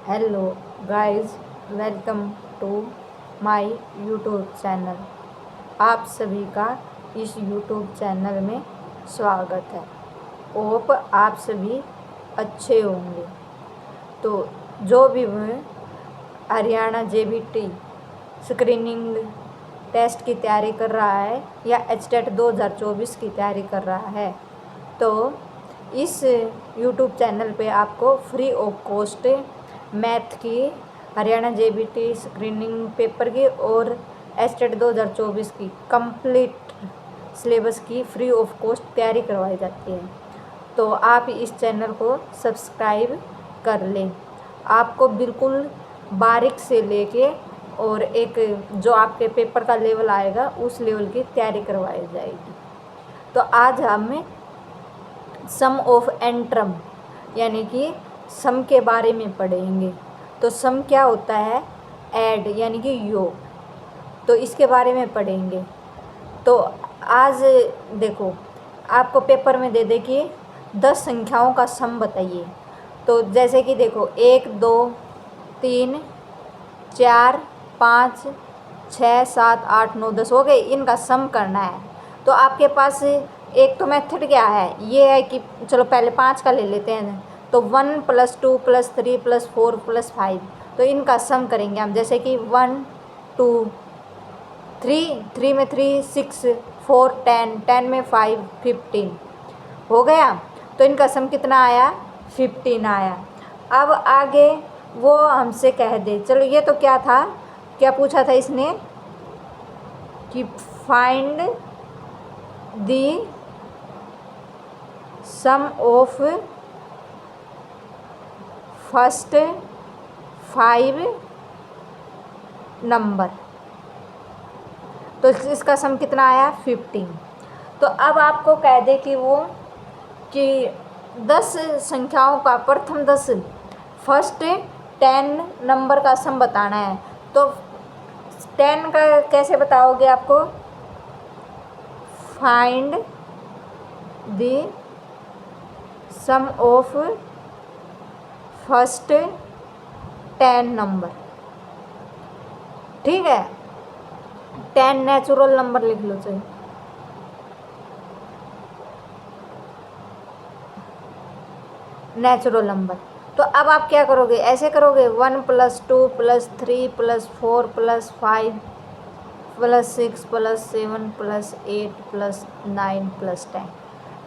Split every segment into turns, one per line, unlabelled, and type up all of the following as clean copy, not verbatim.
Hello guys, welcome to my YouTube channel. आप सभी का इस यूट्यूब चैनल में स्वागत है। होप आप सभी अच्छे होंगे। तो जो भी हरियाणा जेबीटी स्क्रीनिंग टेस्ट की तैयारी कर रहा है या एचटेट 2024 की तैयारी कर रहा है, तो इस यूट्यूब चैनल पे आपको फ्री ऑफ कॉस्ट मैथ की, हरियाणा जेबीटी स्क्रीनिंग पेपर की और एचटेट 2024 की कंप्लीट सिलेबस की फ्री ऑफ कॉस्ट तैयारी करवाई जाती है। तो आप इस चैनल को सब्सक्राइब कर लें। आपको बिल्कुल बारीक से लेके और एक जो आपके पेपर का लेवल आएगा उस लेवल की तैयारी करवाई जाएगी। तो आज हम सम ऑफ एंट्रम यानी कि सम के बारे में पढ़ेंगे। तो सम क्या होता है? ऐड यानी कि योग। तो इसके बारे में पढ़ेंगे। तो आज देखो, आपको पेपर में दे दे कि 10 संख्याओं का सम बताइए। तो जैसे कि देखो 1 2 3 4 5 6 7 8 9 10 हो गए, इनका सम करना है। तो आपके पास एक तो मेथड क्या है, ये है कि चलो पहले 5 का ले लेते हैं। तो 1 + 2 + 3 + 4 + 5, तो इनका सम करेंगे हम। जैसे कि 1 2 3, 3 में 3 6 4 10, 10 में 5 15 हो गया। तो इनका सम कितना आया? 15 आया। अब आगे वो हमसे कह दे, चलो ये तो क्या था, क्या पूछा था इसने कि find the sum of first 5 number. तो इसका सम कितना आया? 15। तो अब आपको कह दे कि वो कि 10 संख्याओं का प्रथम 10 फर्स्ट 10 नंबर का सम बताना है। तो 10 का कैसे बताओगे? आपको find the sum of first 10 number. ठीक है, 10 नेचुरल नंबर लिख लो। चाहिए नेचुरल नंबर। तो अब आप क्या करोगे? ऐसे करोगे 1 + 2 + 3 + 4 + 5 + 6 + 7 + 8 + 9 + 10।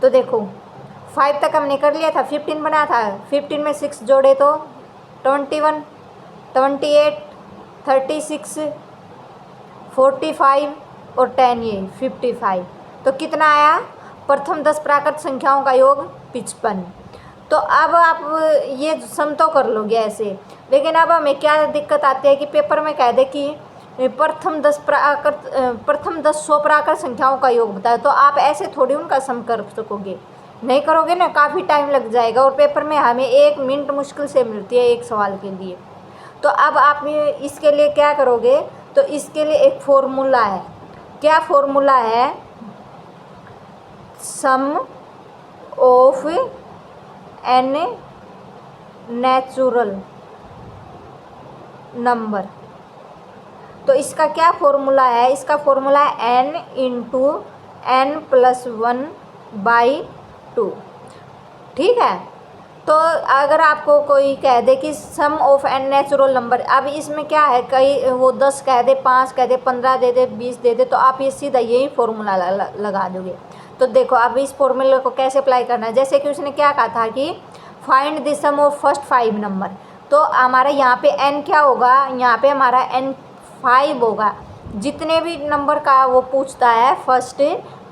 तो देखो 5 तक हमने कर लिया था, 15 बना था। 15 में 6 जोड़े तो 21, 28, 36, 45 और 10 ये 55। तो कितना आया? प्रथम 10 प्राकृत संख्याओं का योग 55। तो अब आप ये सम तो कर लोगे ऐसे, लेकिन अब हमें क्या दिक्कत आती है कि पेपर में कह दे कि प्रथम 10 सौ प्राकृत संख्याओं का योग बताए। तो आप ऐसे थोड़ी उनका सम कर सकोगे, नहीं करोगे ना, काफ़ी टाइम लग जाएगा। और पेपर में हमें 1 मिनट मुश्किल से मिलती है एक सवाल के लिए। तो अब आप इसके लिए क्या करोगे? तो इसके लिए एक फॉर्मूला है। क्या फॉर्मूला है? Sum of N natural number. तो इसका क्या फॉर्मूला है? इसका फॉर्मूला है n × n + 1/2। ठीक है। तो अगर आपको कोई कह दे कि सम ऑफ एन नेचुरल नंबर, अब इसमें क्या है, कई वो 10 कह दे, 5 कह दे, 15 दे दे, 20 दे दे, तो आप ये सीधा यही फॉर्मूला लगा दोगे। तो देखो अब इस फॉर्मूले को कैसे अप्लाई करना है। जैसे कि उसने क्या कहा था कि find the sum of first 5 number. तो हमारा यहाँ पे n क्या होगा? यहाँ पे हमारा n 5 होगा। जितने भी नंबर का वो पूछता है फर्स्ट,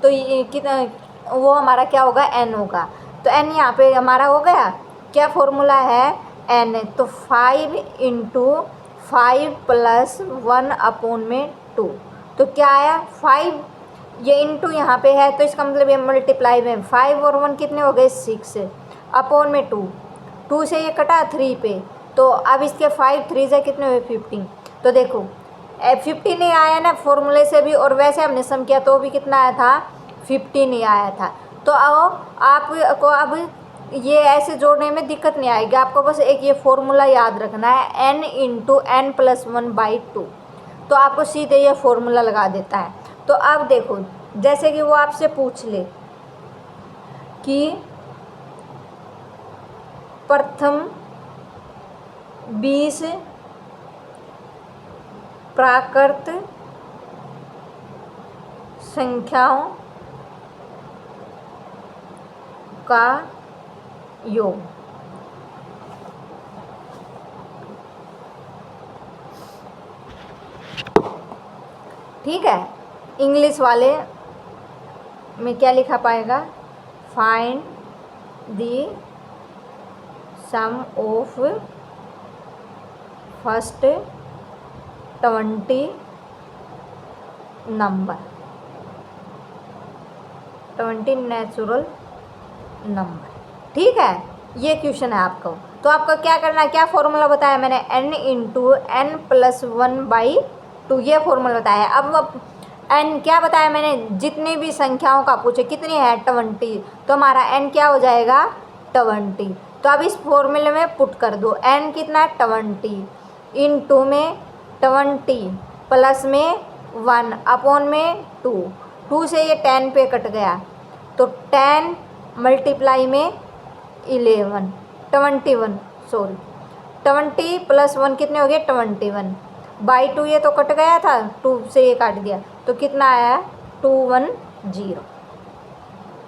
तो ये कितना, वो हमारा क्या होगा? n होगा। तो n यहाँ पे हमारा हो गया। क्या फॉर्मूला है? n। तो 5 × 5 + 1/2। तो क्या आया? 5। ये इंटू यहाँ पे है तो इसका मतलब ये मल्टीप्लाई में 5 और 1 कितने हो गए? 6/2। 2 से ये कटा 3 पे, तो अब इसके 5 3 से कितने हुए? 15। तो देखो 15 ही आया ना फॉर्मूले से भी, और वैसे हमने सम किया तो भी कितना आया था? 15 ही आया था। तो आओ आपको अब ये ऐसे जोड़ने में दिक्कत नहीं आएगी, आपको बस एक ये फॉर्मूला याद रखना है, n इंटू एन प्लस 1/2, तो आपको सीधे ये फॉर्मूला लगा देता है। तो अब देखो, जैसे कि वो आपसे पूछ ले कि प्रथम 20 प्राकृत संख्याओं का योग। ठीक है, इंग्लिश वाले में क्या लिखा पाएगा, find the sum of first 20 number, 20 natural number. ठीक है, ये क्वेश्चन है आपका। तो आपका क्या करना है, क्या फॉर्मूला बताया मैंने, n इंटू एन प्लस 1/2, ये फॉर्मूला बताया। अब n क्या बताया मैंने, जितनी भी संख्याओं का पूछे कितनी है 20, तो हमारा n क्या हो जाएगा 20। तो अब इस फॉर्मूले में पुट कर दो, n कितना है 20, इंटू में 20 प्लस में 1 अपॉन में 2 से ये 10 पे कट गया, तो 10 मल्टीप्लाई में 11 21 सॉरी 20 प्लस 1 कितने हो गए 21/2, ये तो कट गया था, 2 से ये काट दिया, तो कितना आया 210।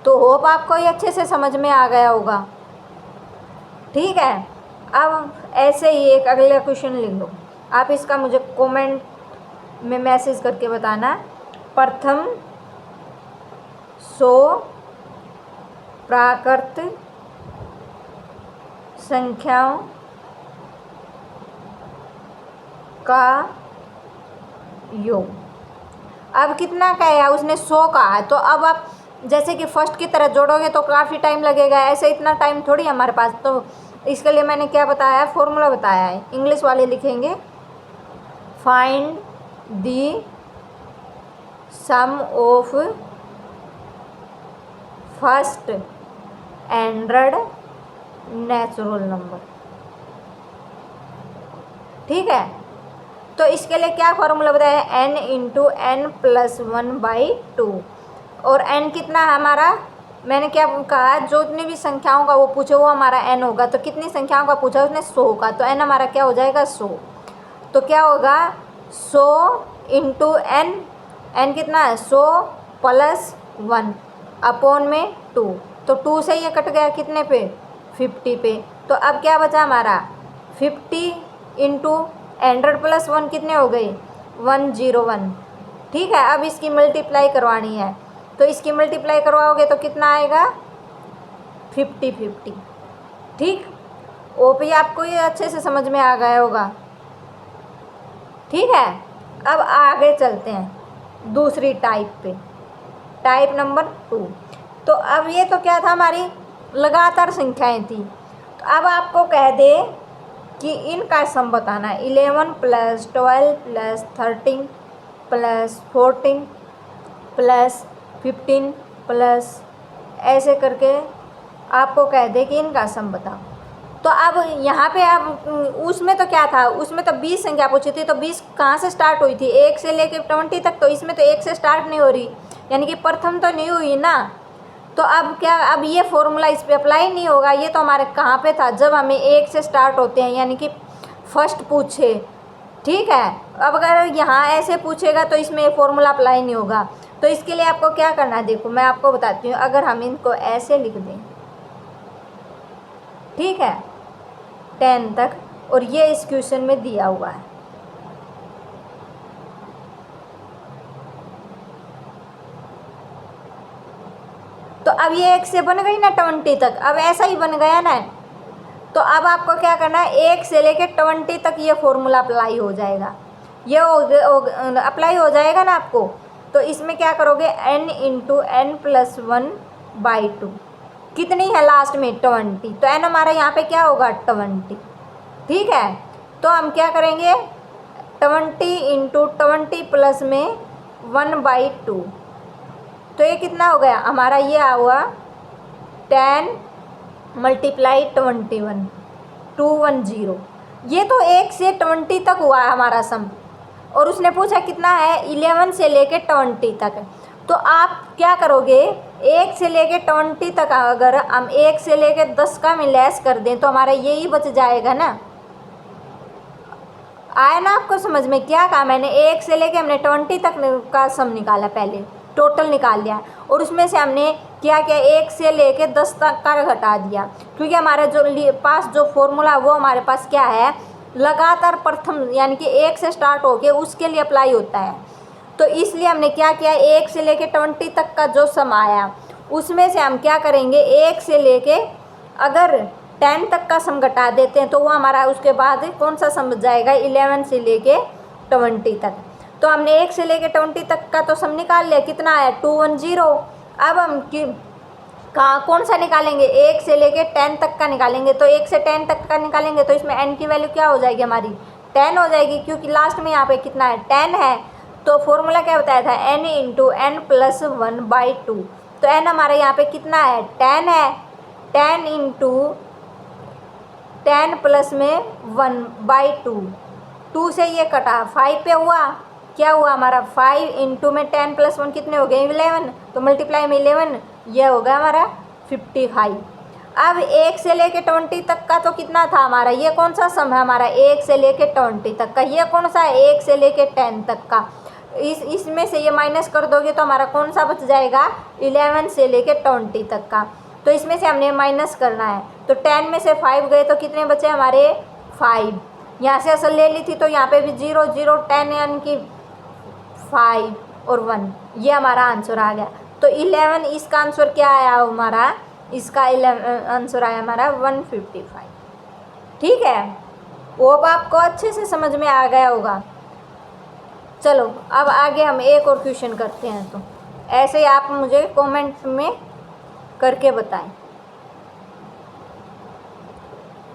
तो होप आपको ये अच्छे से समझ में आ गया होगा। ठीक है, अब ऐसे ही एक अगला क्वेश्चन लिख लो, आप इसका मुझे कमेंट में मैसेज करके बताना। प्रथम 100 प्राकृत संख्याओं का योग। अब कितना का है, उसने 100 का है, तो अब आप जैसे कि फर्स्ट की तरह जोड़ोगे तो काफ़ी टाइम लगेगा, ऐसे इतना टाइम थोड़ी हमारे पास। तो इसके लिए मैंने क्या बताया है, फॉर्मूला बताया है। इंग्लिश वाले लिखेंगे find the sum of first 100 natural number. ठीक है, तो इसके लिए क्या फॉर्मूला बताया है, n इंटू एन प्लस 1/2, और n कितना है हमारा, मैंने क्या कहा, जो जितनी भी संख्याओं का वो पूछे वो हमारा n होगा। तो कितनी संख्याओं का पूछा उसने 100 का, तो n हमारा क्या हो जाएगा 100। तो क्या होगा 100 इंटू एन, n कितना है 100 प्लस 1 अपॉन में 2, तो 2 से ये कट गया कितने पे 50 पे। तो अब क्या बचा हमारा 50 इंटू 100 प्लस 1 कितने हो गए 101। ठीक है, अब इसकी मल्टीप्लाई करवानी है, तो इसकी मल्टीप्लाई करवाओगे तो कितना आएगा 50। ठीक, ओपी आपको ये अच्छे से समझ में आ गया होगा। ठीक है, अब आगे चलते हैं दूसरी टाइप पे, टाइप नंबर 2। तो अब ये तो क्या था, हमारी लगातार संख्याएं थी। तो अब आपको कह दे कि इनका सम बताना है, 11 plus 12 plus 13 plus 14 plus 15 plus, ऐसे करके आपको कह दे कि इनका सम बताओ। तो अब यहाँ पे आप, उसमें तो क्या था, उसमें तो 20 संख्या पूछी थी, तो 20 कहाँ से स्टार्ट हुई थी 1 से लेके 20 तक, तो इसमें तो 1 से स्टार्ट नहीं हो रही, यानी कि प्रथम तो नहीं हुई ना। तो अब क्या, अब ये फॉर्मूला इस पर अप्लाई नहीं होगा, ये तो हमारे कहाँ पे था, जब हमें 1 से स्टार्ट होते हैं, यानी कि फर्स्ट पूछे। ठीक है, अब अगर यहाँ ऐसे पूछेगा तो इसमें ये फॉर्मूला अप्लाई नहीं होगा। तो इसके लिए आपको क्या करना है, देखो मैं आपको बताती हूँ, अगर हम इनको ऐसे लिख दें, ठीक है 10 तक, और ये इस क्वेश्चन में दिया हुआ है, तो अब ये 1 से बन गई ना 20 तक, अब ऐसा ही बन गया ना। तो अब आपको क्या करना है, 1 से लेके 20 तक ये फॉर्मूला अप्लाई हो जाएगा, ये अप्लाई हो जाएगा ना आपको। तो इसमें क्या करोगे, n इंटू एन प्लस 1/2, कितनी है लास्ट में 20, तो n हमारा यहाँ पे क्या होगा 20। ठीक है, तो हम क्या करेंगे 20 इंटू 20 प्लस में 1/2, तो ये कितना हो गया हमारा, ये हुआ 10 मल्टीप्लाई 21, 210। ये तो 1 से 20 तक हुआ है हमारा सम, और उसने पूछा कितना है 11 से लेके 20 तक। तो आप क्या करोगे, 1 से लेके 20 तक अगर हम 1 से लेके 10 का में लेस कर दें तो हमारा यही बच जाएगा ना। आया ना आपको समझ में? क्या कहा मैंने, 1 से लेके हमने 20 तक का सम निकाला, पहले टोटल निकाल लिया, और उसमें से हमने क्या किया, 1 से लेके 10 तक का घटा दिया, क्योंकि हमारे जो पास जो फॉर्मूला वो हमारे पास क्या है, लगातार प्रथम यानी कि 1 से स्टार्ट होके उसके लिए अप्लाई होता है। तो इसलिए हमने क्या किया, 1 से लेके 20 तक का जो सम आया उसमें से हम क्या करेंगे, 1 से लेके अगर 10 तक का सम घटा देते हैं तो वो हमारा उसके बाद कौन सा सम बच जाएगा, 11 से लेके 20 तक। तो हमने 1 से लेके 20 तक का तो सम निकाल लिया, कितना आया 210। अब हम कहाँ कौन सा निकालेंगे, 1 से लेके 10 तक का निकालेंगे। तो 1 से 10 तक का निकालेंगे तो इसमें n की वैल्यू क्या हो जाएगी हमारी, 10 हो जाएगी, क्योंकि लास्ट में यहाँ पे कितना है 10 है। तो फॉर्मूला क्या बताया था, n इंटू n प्लस 1/2। तो n हमारे यहाँ पे कितना है 10 है, 10 इंटू 10 प्लस में 1/2, 2 से ये कटा 5 पे हुआ, क्या हुआ हमारा 5 इंटू में 10 प्लस 1 कितने हो गए 11, तो मल्टीप्लाई में 11, ये होगा हमारा 55। अब 1 से लेके 20 तक का तो कितना था हमारा, ये कौन सा सम है हमारा, 1 से लेके 20 तक का, ये कौन सा है 1 से लेके 10 तक का। इसमें से ये माइनस कर दोगे तो हमारा कौन सा बच जाएगा, 11 से लेके 20 तक का। तो इसमें से हमने माइनस करना है, तो 10 में से 5 गए तो कितने बचे हमारे 5। यहाँ से असल ले ली थी तो यहाँ पे भी 0 0 10 यानी कि 5 और 1, ये हमारा आंसर आ गया। तो 11 इसका आंसर क्या आया हमारा, इसका आंसर आया हमारा 155। ठीक है, वो अब आपको अच्छे से समझ में आ गया होगा। चलो अब आगे हम एक और क्वेश्चन करते हैं, तो ऐसे ही आप मुझे कमेंट में करके बताएं,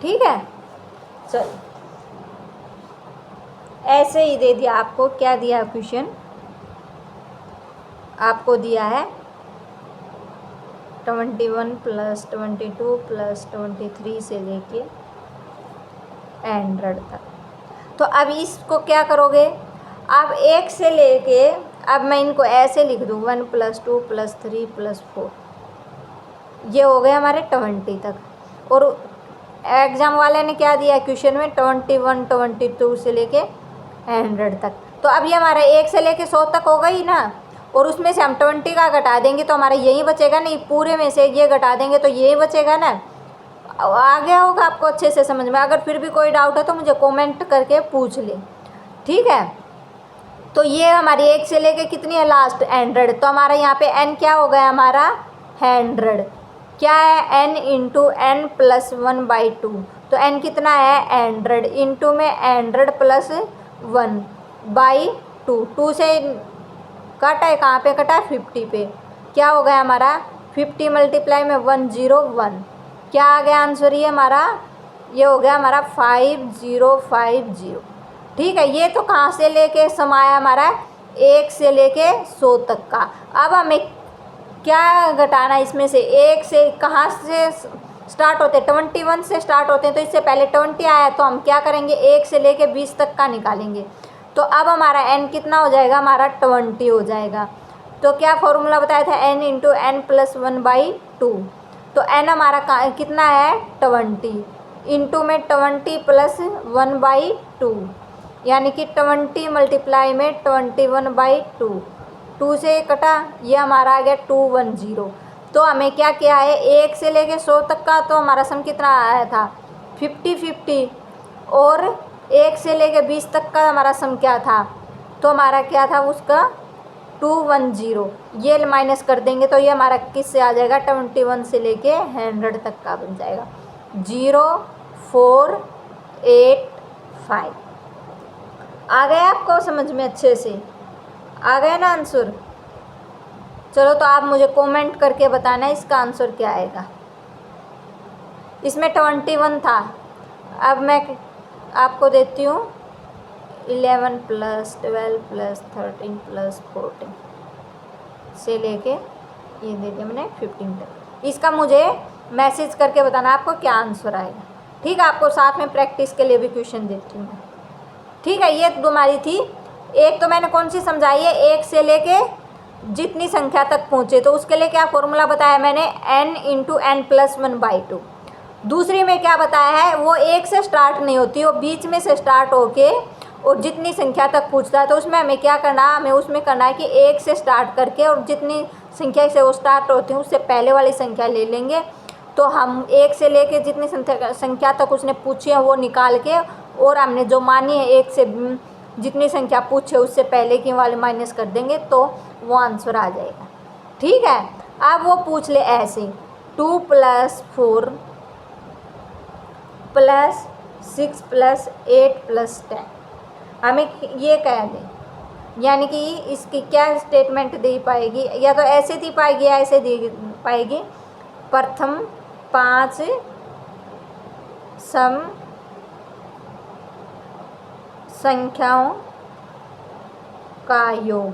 ठीक है। चलो ऐसे ही दे दिया आपको, क्या दिया क्वेश्चन आपको दिया है 21 प्लस 22 प्लस 23 से लेके 100 तक। तो अब इसको क्या करोगे, अब 1 से लेके, अब मैं इनको ऐसे लिख दूँ 1 + 2 + 3 + 4, ये हो गए हमारे 20 तक। और एग्ज़ाम वाले ने क्या दिया क्वेश्चन में 21 22 से लेके 100 तक। तो अब ये हमारा 1 से लेके 100 तक हो गई ना, और उसमें से हम 20 का घटा देंगे तो हमारा यही बचेगा, नहीं पूरे में से ये घटा देंगे तो यही बचेगा ना। आ गया होगा आपको अच्छे से समझ में। अगर फिर भी कोई डाउट है तो मुझे कमेंट करके पूछ ले, ठीक है। तो ये हमारी 1 से लेके कितनी है लास्ट 100, तो हमारा यहाँ पे n क्या हो गया हमारा 100, क्या है n इंटू n प्लस 1/2। तो n कितना है 100, इंटू में 100 प्लस 1/2, 2 से कटा है, कहाँ पे कटा है 50 पे, क्या हो गया हमारा 50 मल्टीप्लाई में 101, क्या आ गया आंसर, ये हमारा ये हो गया हमारा 5050। ठीक है, ये तो कहाँ से लेके समाया हमारा 1 से लेके 100 तक का। अब हमें क्या घटाना है इसमें से, 1 से कहाँ से स्टार्ट होते हैं 21 से स्टार्ट होते हैं, तो इससे पहले 20 आया तो हम क्या करेंगे 1 से लेके 20 तक का निकालेंगे। तो अब हमारा n कितना हो जाएगा, हमारा 20 हो जाएगा। तो क्या फॉर्मूला बताया था n इंटू n प्लस 1/2। तो n हमारा कितना है 20, इंटू में 20 प्लस 1/2, यानी कि 20 मल्टीप्लाई में 21/2, 2 से कटा, ये हमारा आ गया 210। तो हमें क्या किया है 1 से लेके 100 तक का, तो हमारा सम कितना आया था 50-50, और 1 से लेके 20 तक का हमारा सम क्या था, तो हमारा क्या था उसका 210। ये माइनस कर देंगे तो ये हमारा किससे आ जाएगा 21 से लेके 100 तक का बन जाएगा 0485। आ गया आपको समझ में, अच्छे से आ गया ना आंसर। चलो तो आप मुझे कमेंट करके बताना इसका आंसर क्या आएगा। इसमें 21 था, अब मैं आपको देती हूँ 11 + 12 + 13 + 14 से लेके ये दे दिया मैंने 15 तक। इसका मुझे मैसेज करके बताना आपको क्या आंसर आएगा। ठीक है, आपको साथ में प्रैक्टिस के लिए भी क्वेश्चन देती हूँ मैं। ठीक है, ये तो हमारी थी। एक तो मैंने कौन सी समझाई है, एक से लेके जितनी संख्या तक पहुँचे, तो उसके लिए क्या फॉर्मूला बताया मैंने, n इंटू एन प्लस 1/2। दूसरी में क्या बताया है, वो एक से स्टार्ट नहीं होती, वो बीच में से स्टार्ट होके और जितनी संख्या तक पूछता है, तो उसमें हमें क्या करना है, हमें उसमें करना है कि एक से स्टार्ट करके और जितनी संख्या से वो स्टार्ट होती है उससे पहले वाली संख्या ले लेंगे। तो हम एक से लेके जितनी संख्या तक उसने पूछी है वो निकाल के, और हमने जो मानी है एक से जितनी संख्या पूछे उससे पहले की वाले माइनस कर देंगे, तो वो आंसर आ जाएगा। ठीक है, अब वो पूछ ले ऐसे 2 + 4 + 6 + 8 + 10, हमें ये कह दें, यानी कि इसकी क्या स्टेटमेंट दे पाएगी, या तो ऐसे दी पाएगी या ऐसे दी पाएगी। प्रथम 5 सम संख्याओं का योग,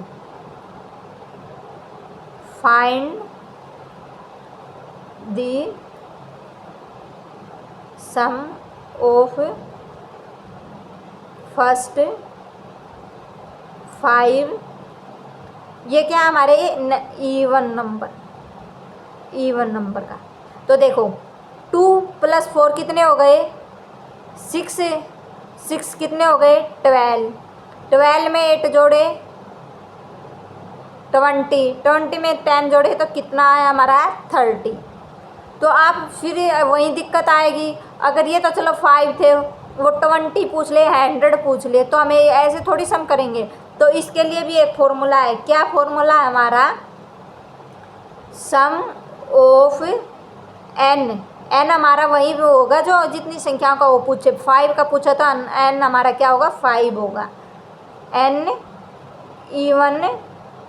find the sum of first 5, ये क्या हमारे इवन नंबर का। तो देखो 2 + 4 कितने हो गए, 6 कितने हो गए, 12 में 8 जोड़े 20 में 10 जोड़े तो कितना आया हमारा 30। तो आप फिर वही दिक्कत आएगी, अगर ये तो चलो 5 थे, वो 20 पूछ ले, 100 पूछ ले, तो हमें ऐसे थोड़ी सम करेंगे। तो इसके लिए भी एक फॉर्मूला है, क्या फॉर्मूला है हमारा, सम ऑफ n हमारा वही भी होगा जो जितनी संख्याओं का वो पूछे। 5 का पूछा तो n हमारा क्या होगा, 5 होगा, n इवन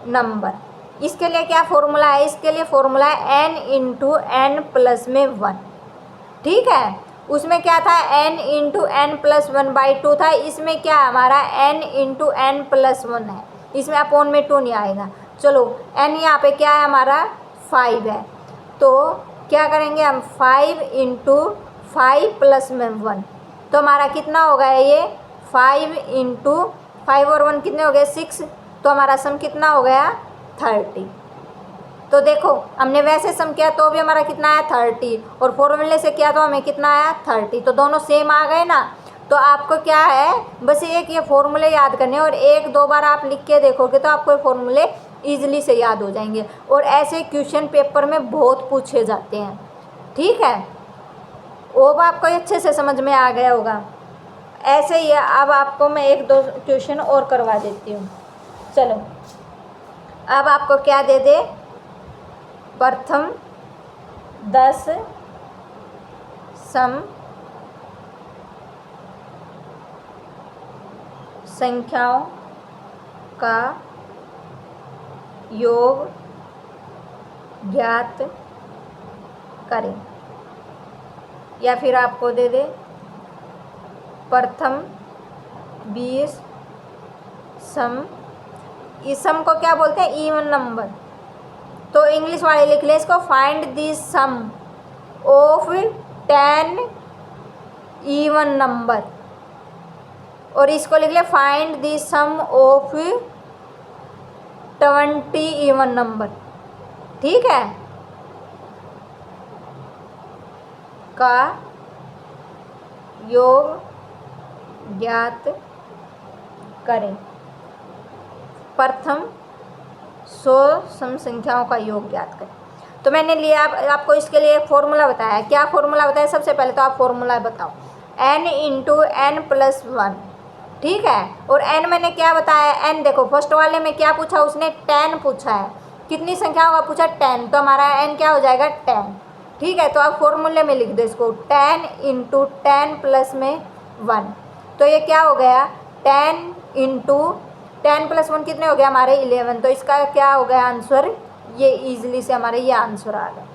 नंबर। इसके लिए क्या फॉर्मूला है, इसके लिए फॉर्मूला है n इंटू एन प्लस में 1। ठीक है, उसमें क्या था, n इंटू एन प्लस 1/2 था, इसमें क्या हमारा n इंटू एन प्लस 1 है, इसमें अपोन में 2 नहीं आएगा। चलो n यहाँ पे क्या है हमारा 5 है, तो क्या करेंगे हम 5 इंटू 5 प्लस में 1, तो हमारा कितना होगा ये 5 इंटू 5 और 1 कितने हो गए 6, तो हमारा सम कितना हो गया 30। तो देखो हमने वैसे सम किया तो भी हमारा कितना आया 30, और फॉर्मूले से किया तो हमें कितना आया 30, तो दोनों सेम आ गए ना। तो आपको क्या है, बस एक ये फॉर्मूले याद करने, और 1-2 बार आप लिख के देखोगे तो आपको फॉर्मूले ईजिली से याद हो जाएंगे, और ऐसे क्वेश्चन पेपर में बहुत पूछे जाते हैं। ठीक है, वो आपको अच्छे से समझ में आ गया होगा। ऐसे ही अब आपको मैं 1-2 क्वेश्चन और करवा देती हूँ। चलो अब आपको क्या दे दे, प्रथम 10 सम संख्याओं का योग ज्ञात करें, या फिर आपको दे दे प्रथम 20 सम, इस सम को क्या बोलते हैं, इवन नंबर। तो इंग्लिश वाले लिख लें इसको, find the sum of 10 even number, और इसको लिख ले find the sum of 20 even number. ठीक है, का योग ज्ञात करें, प्रथम 100 सम संख्याओं का योग ज्ञात करें। तो मैंने लिया आपको इसके लिए एक फॉर्मूला बताया। क्या फॉर्मूला बताया, सबसे पहले तो आप फॉर्मूला बताओ, n इंटू एन प्लस 1। ठीक है, और n मैंने क्या बताया, n देखो फर्स्ट वाले में क्या पूछा उसने 10 पूछा है, कितनी संख्याओं का पूछा 10, तो हमारा n क्या हो जाएगा 10। ठीक है, तो आप फॉर्मूले में लिख दो इसको 10 इंटू 10 प्लस में 1, तो ये क्या हो गया 10 इंटू 10 प्लस 1 कितने हो गया हमारे 11, तो इसका क्या हो गया आंसर, ये इजीली से हमारे ये आंसर आ गया।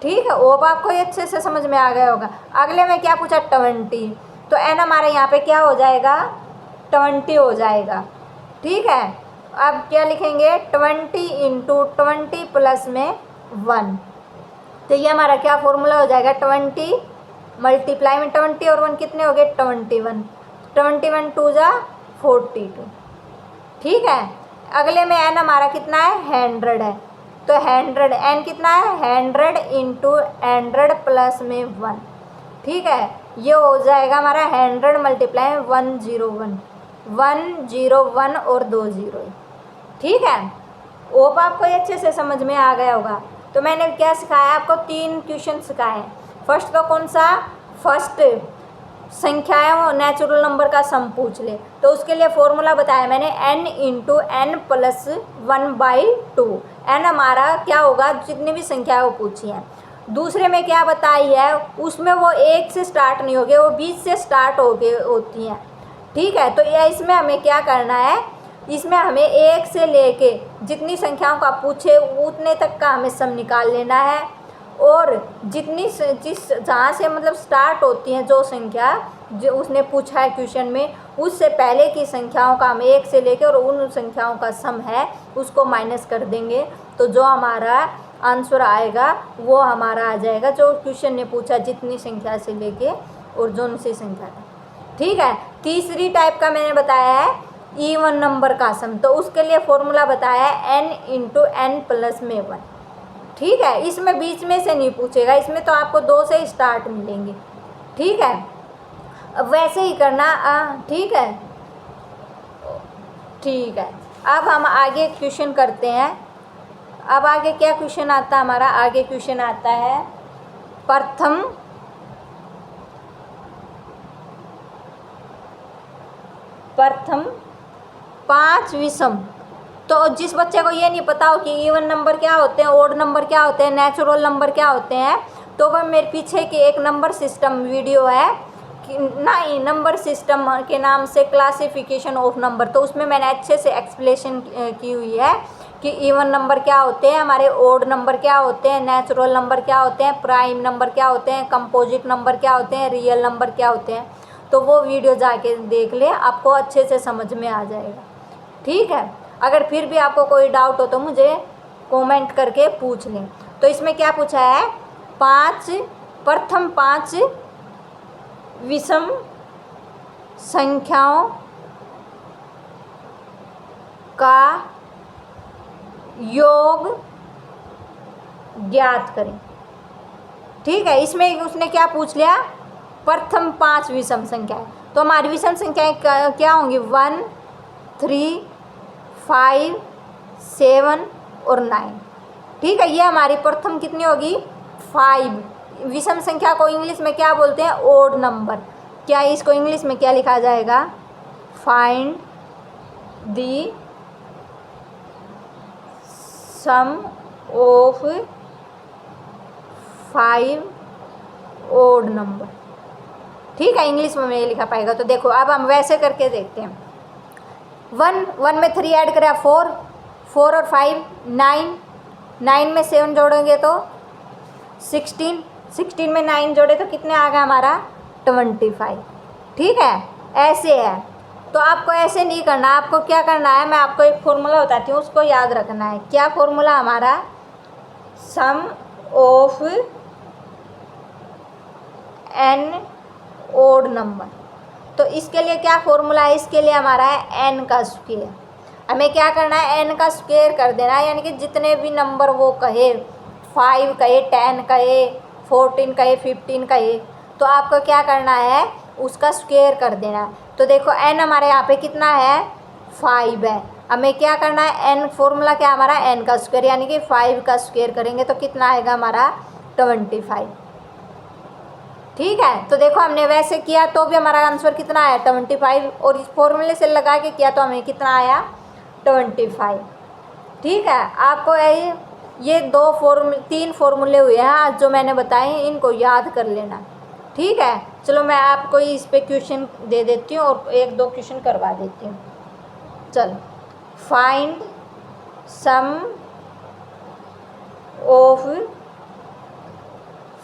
ठीक है, वो अब आपको ये अच्छे से समझ में आ गया होगा। अगले में क्या पूछा 20, तो n हमारे यहाँ पे क्या हो जाएगा 20 हो जाएगा। ठीक है, अब क्या लिखेंगे 20 इंटू 20 प्लस में 1, तो ये हमारा क्या फॉर्मूला हो जाएगा, 20 मल्टीप्लाई में 20 और 1 कितने हो गए, 21, 21 2 जा 42। ठीक है, अगले में एन हमारा कितना है, 100 है। तो 100 एन कितना है, 100 इंटू 100 प्लस में 1। ठीक है, ये हो जाएगा हमारा 100 मल्टीप्लाई 101, 101 और 2 0। ठीक है, ओप आपको ये अच्छे से समझ में आ गया होगा। तो मैंने क्या सिखाया आपको, 3 क्वेश्चन सिखाए। फर्स्ट का कौन सा, फर्स्ट संख्याएं और नेचुरल नंबर का सम पूछ ले, तो उसके लिए फॉर्मूला बताया मैंने, n into n plus 1/2। N हमारा क्या होगा, जितनी भी संख्या वो पूछी है। दूसरे में क्या बताई है, उसमें वो 1 से स्टार्ट नहीं होगी, वो 20 से स्टार्ट होती हैं। ठीक है, तो ये इसमें हमें क्या करना है, इसमें हमें 1 से लेके जितनी संख्याओं का पूछे उतने तक का हमें सम निकाल लेना है। और जिस जहाँ से मतलब स्टार्ट होती हैं जो संख्या जो उसने पूछा है क्वेश्चन में, उससे पहले की संख्याओं का हम 1 से लेके और उन संख्याओं का सम है उसको माइनस कर देंगे, तो जो हमारा आंसर आएगा वो हमारा आ जाएगा जो क्वेश्चन ने पूछा, जितनी संख्या से लेके और जो सी संख्या का। ठीक है, तीसरी टाइप का मैंने बताया है इवन नंबर का सम, तो उसके लिए फॉर्मूला बताया है n इंटू एन प्लस में 1। ठीक है, इसमें बीच में से नहीं पूछेगा, इसमें तो आपको 2 से ही स्टार्ट मिलेंगे। ठीक है, अब वैसे ही करना। ठीक है, ठीक है, अब हम आगे क्वेश्चन करते हैं। अब आगे क्या क्वेश्चन आता है हमारा, आगे क्वेश्चन आता है प्रथम प्रथम 5 विषम। तो जिस बच्चे को ये नहीं पता हो कि इवन नंबर क्या होते हैं, ओड नंबर क्या होते हैं, नेचुरल नंबर क्या होते हैं, तो वह मेरे पीछे की एक नंबर सिस्टम वीडियो है कि नहीं, नंबर सिस्टम के नाम से क्लासिफिकेशन ऑफ नंबर, तो उसमें मैंने अच्छे से एक्सप्लेनेशन की हुई है कि इवन नंबर क्या होते हैं, हमारे ओड नंबर क्या होते हैं, नेचुरल नंबर क्या होते हैं, प्राइम नंबर क्या होते हैं, कंपोजिट नंबर क्या होते हैं, रियल नंबर क्या होते हैं। तो वो वीडियो जाके देख ले, आपको अच्छे से समझ में आ जाएगा। ठीक है, अगर फिर भी आपको कोई डाउट हो तो मुझे कमेंट करके पूछ लें। तो इसमें क्या पूछा है, प्रथम 5 विषम संख्याओं का योग ज्ञात करें। ठीक है, इसमें उसने क्या पूछ लिया, प्रथम 5 विषम संख्याएं। तो हमारी विषम संख्याएं क्या होंगी, 1 3 5 7 और 9। ठीक है, ये हमारी प्रथम कितनी होगी, 5। विषम संख्या को इंग्लिश में क्या बोलते हैं, ओड नंबर। क्या इसको इंग्लिश में क्या लिखा जाएगा, find the sum of 5 odd number. ठीक है, इंग्लिश में ये लिखा पाएगा। तो देखो अब हम वैसे करके देखते हैं। 1 में 3 ऐड करें 4, 4 और 5 9, 9 में 7 जोड़ेंगे तो 16, 16 में 9 जोड़े तो कितने आ गया हमारा, 25। ठीक है, ऐसे है। तो आपको ऐसे नहीं करना, आपको क्या करना है, मैं आपको एक फॉर्मूला बताती हूँ, उसको याद रखना है। क्या फॉर्मूला हमारा, सम ऑफ एन ओड नंबर। तो इसके लिए क्या फॉर्मूला है, इसके लिए हमारा है n का स्क्वायर। हमें क्या करना है, n का स्क्वायर कर देना है, यानी कि जितने भी नंबर वो कहे, 5 कहे, 10 कहे, 14 कहे, 15 कहे, तो आपको क्या करना है, उसका स्क्वायर कर देना है। तो देखो n हमारे यहाँ पे कितना है, 5 है। हमें क्या करना है, n फॉर्मूला क्या हमारा, n का स्क्वायर, यानी कि 5 का स्क्वायर करेंगे तो कितना आएगा हमारा, 25। ठीक है, तो देखो हमने वैसे किया तो भी हमारा आंसर कितना आया, 25, और इस फॉर्मूले से लगा के किया तो हमें कितना आया, 25। ठीक है, आपको ये 3 फॉर्मूले हुए हैं आज जो मैंने बताए, इनको याद कर लेना। ठीक है, चलो मैं आपको इस पे क्वेश्चन दे देती हूँ और 1-2 क्वेश्चन करवा देती हूँ। चलो, find sum of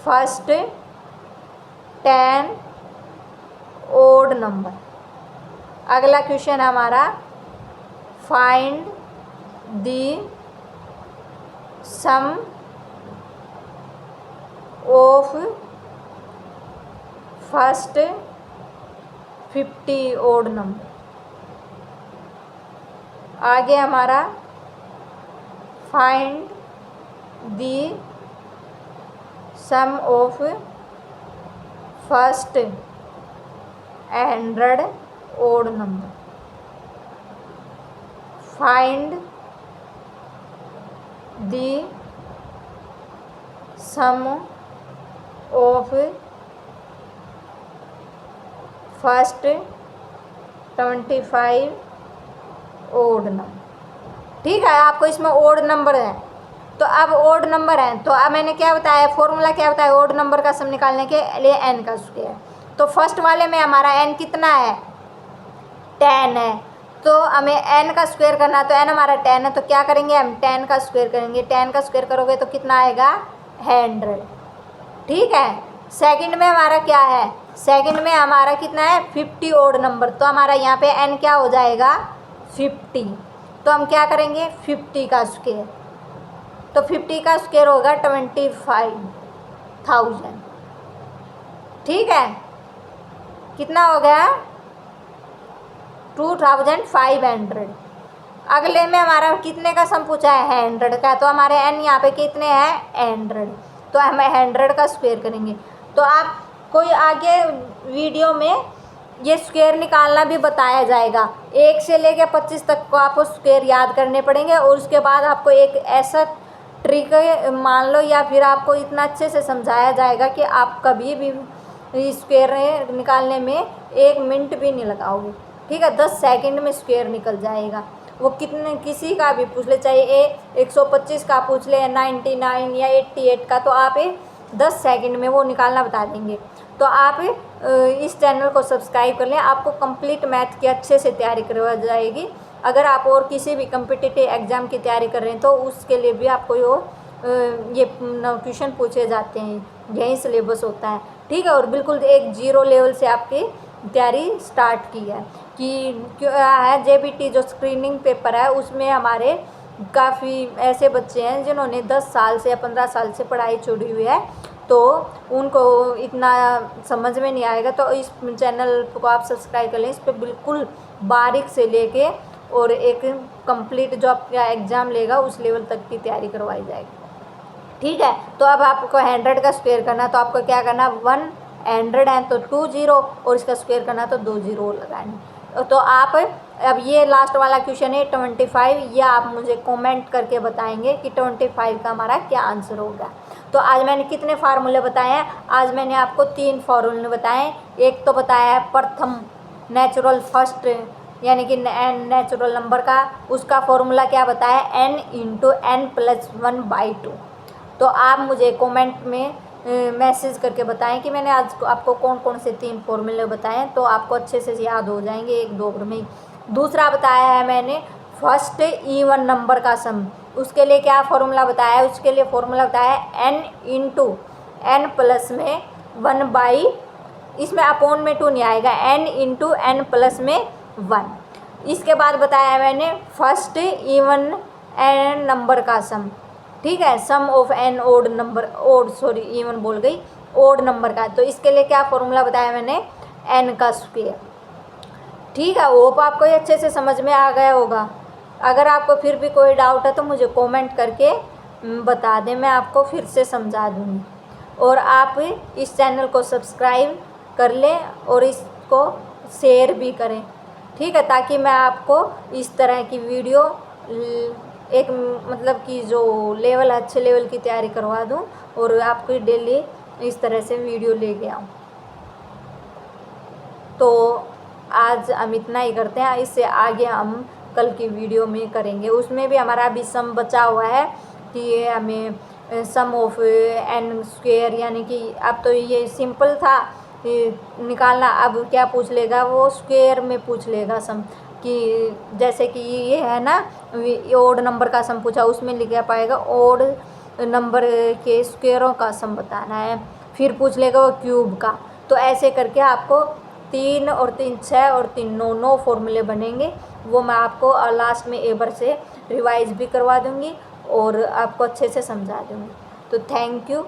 first 10 odd number. अगला क्वेश्चन हमारा, find the sum of first 50 odd number. आगे हमारा find the sum of first 100 odd number. Find the sum of first 25 odd number. ठीक है, आपको इसमें ओड नंबर है, तो अब ओड नंबर है तो अब मैंने क्या बताया, फॉर्मूला क्या बताया ओड नंबर का सम निकालने के लिए एन का स्क्वायर। तो फर्स्ट वाले में हमारा एन कितना है, 10 है, तो हमें एन का स्क्वायर करना है, तो एन हमारा 10 है, तो क्या करेंगे हम 10 का स्क्वायर करेंगे। 10 का स्क्वायर करोगे तो कितना आएगा 100। ठीक है, सेकंड में हमारा क्या है, सेकंड में हमारा कितना है 50 ओड नंबर, तो हमारा यहाँ पे एन क्या हो जाएगा 50। तो हम क्या करेंगे 50 का स्क्वायर, तो 50 का स्क्वायर होगा 25,000। ठीक है, कितना हो गया 2500। अगले में हमारा कितने का सम पूछा है 100 का, तो हमारे एन यहाँ पे कितने हैं 100, तो हम 100 का स्क्वायर करेंगे। तो आप कोई आगे वीडियो में ये स्क्वायर निकालना भी बताया जाएगा, 1 से लेकर 25 तक को आपको स्क्वायर याद करने पड़ेंगे, और उसके बाद आपको एक ऐसा ट्रिक मान लो या फिर आपको इतना अच्छे से समझाया जाएगा कि आप कभी भी स्क्वायर निकालने में 1 मिनट भी नहीं लगाओगे। ठीक है, 10 सेकंड में स्क्वायर निकल जाएगा। वो कितने किसी का भी पूछ ले, चाहे 125 का पूछ ले, 99 या 88 का, तो आप 10 सेकंड में वो निकालना बता देंगे। तो आप इस चैनल को सब्सक्राइब कर लें, आपको कंप्लीट मैथ की अच्छे से तैयारी करवा जाएगी। अगर आप और किसी भी कम्पिटिटिव एग्ज़ाम की तैयारी कर रहे हैं तो उसके लिए भी आपको ये क्वेश्चन पूछे जाते हैं, यही सिलेबस होता है। ठीक है, और बिल्कुल एक 0 लेवल से आपकी तैयारी स्टार्ट की है कि क्या है JBT जो स्क्रीनिंग पेपर है उसमें हमारे काफ़ी ऐसे बच्चे हैं जिन्होंने 10 साल से या 15 साल से पढ़ाई छोड़ी हुई है, तो उनको इतना समझ में नहीं आएगा। तो इस चैनल को आप सब्सक्राइब कर लें, इस पर बिल्कुल बारीक से लेके और एक कंप्लीट जो आपका एग्ज़ाम लेगा उस लेवल तक की तैयारी करवाई जाएगी। ठीक है, तो अब आपको 100 का स्क्वायर करना, तो आपको क्या करना 100 है तो 2 0, और इसका स्क्वायर करना तो 2 0 लगाने। तो आप अब ये लास्ट वाला क्वेश्चन है 25, या आप मुझे कमेंट करके बताएंगे कि 25 का हमारा क्या आंसर होगा। तो आज मैंने कितने फार्मूले बताए हैं, आज मैंने आपको 3 फार्मूले बताए। एक तो बताया है प्रथम नेचुरल फर्स्ट यानी कि नेचुरल नंबर का, उसका फॉर्मूला क्या बताया n × n+1/2। तो आप मुझे कमेंट में मैसेज करके बताएं कि मैंने आज आपको कौन कौन से 3 फॉर्मूले बताएं, तो आपको अच्छे से याद हो जाएंगे 1-2 में ही। दूसरा बताया है मैंने फर्स्ट इवन नंबर का सम, उसके लिए क्या फॉर्मूला बताया है, उसके लिए फॉर्मूला बताया है n × n+1/, इसमें अपोन में 2 नहीं आएगा, n × n+1। इसके बाद बताया है मैंने फर्स्ट इवन एन नंबर का सम। ठीक है, sum of an odd number, even बोल गई, ओड नंबर का। तो इसके लिए क्या फॉर्मूला बताया मैंने एन का स्क्वायर। ठीक है, होप आपको ये अच्छे से समझ में आ गया होगा। अगर आपको फिर भी कोई डाउट है तो मुझे कमेंट करके बता दें, मैं आपको फिर से समझा दूँगी। और आप इस चैनल को सब्सक्राइब कर लें और इसको शेयर भी करें। ठीक है, ताकि मैं आपको इस तरह की वीडियो एक मतलब कि जो लेवल अच्छे लेवल की तैयारी करवा दूं और आपको डेली इस तरह से वीडियो लेके आऊं। तो आज हम इतना ही करते हैं, इससे आगे हम कल की वीडियो में करेंगे। उसमें भी हमारा अभी सम बचा हुआ है कि ये हमें सम ऑफ एन स्क्वायर, यानी कि अब तो ये सिंपल था निकालना, अब क्या पूछ लेगा वो स्क्वायर में पूछ लेगा सम, कि जैसे कि ये है ना ओड नंबर का सम पूछा, उसमें लिखा पाएगा ओड नंबर के स्क्वायरों का सम बताना है, फिर पूछ लेगा वो क्यूब का। तो ऐसे करके आपको 3 और 3 6 और 3 9 फॉर्मूले बनेंगे, वो मैं आपको लास्ट में एक बार से रिवाइज भी करवा दूँगी और आपको अच्छे से समझा दूँगी। तो थैंक यू।